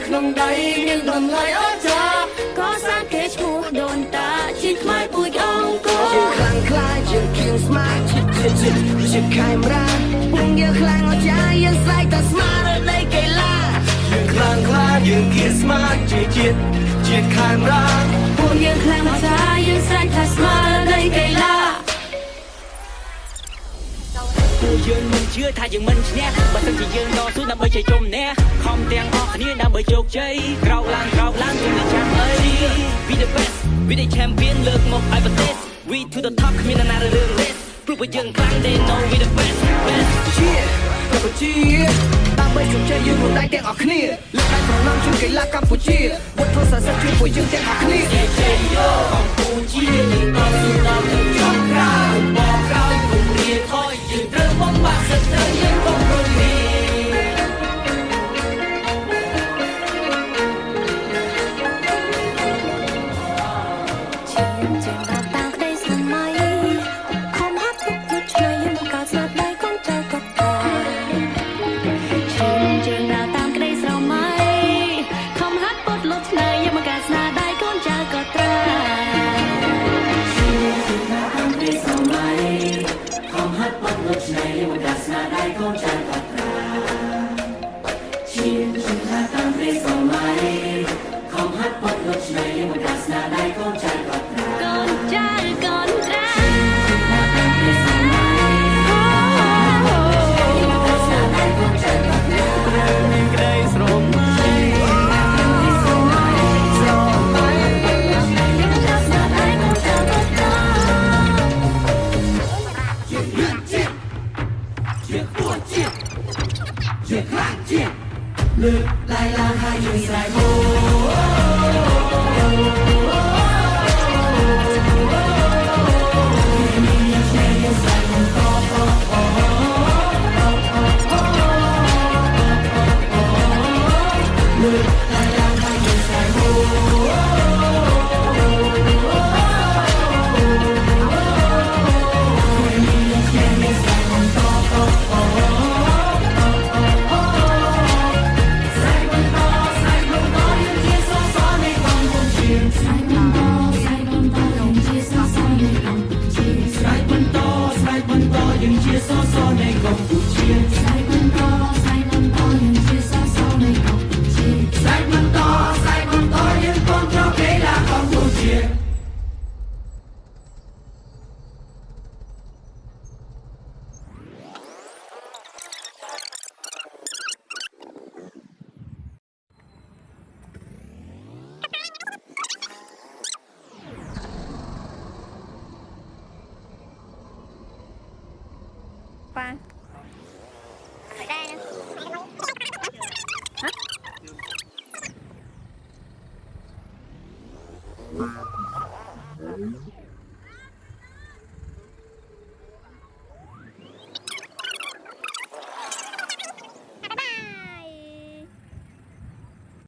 ក្នុងដៃមានតម្លៃអស្ចារ្យក៏សាគេឈ្មោះដូនតាជាខ្មែរពូជអង្គរជាខ្លាំងខ្លាចជាគៀងស្មាតជាខេមរាពុំយើងខ្លាំងអស្ចារ្យយើងស្រែកតែស្មារតីកីឡាយើងខ្លាំងខ្លាចយើងគៀងស្មាតជាជាតិខេមរាពុំយើងខ្លាំងអស្ចារ្យយើងស្រែកតែស្មារតីកីឡាយើងមិនជឿថាយើងមិនឈ្នះបើសិនជាយើងតស៊ូដើម្បីជ័យជំនះខំទាំងអស់គ្នាដើម្បីជោគជ័យក្រោកឡើងជុំនឹងចាំអី We the best We the champion លើកមកឲ្យប្រទេស We to the top គ្មានណារឿង this ព្រោះយើងខ្លាំង they know we the best ជាកម្ពុជាដើម្បីជោគជ័យយើងរួមដៃទាំងអស់គ្នាលើកដៃប្រណម្យជួយកីឡាកម្ពុជាវត្តសាស្ត្រជួយពួកយើងទាំងអស់គ្នាជ័យយោកម្ពុជាយើងតស៊ូដល់ទៅចុងក្រោយបងក្រោយគំរាថយយើងត្រូវបំបាក់សត្រូវយើងកុំរលាលើកដៃឡើងហើយយើងស្រែកហូប៉ាได้นะฮะ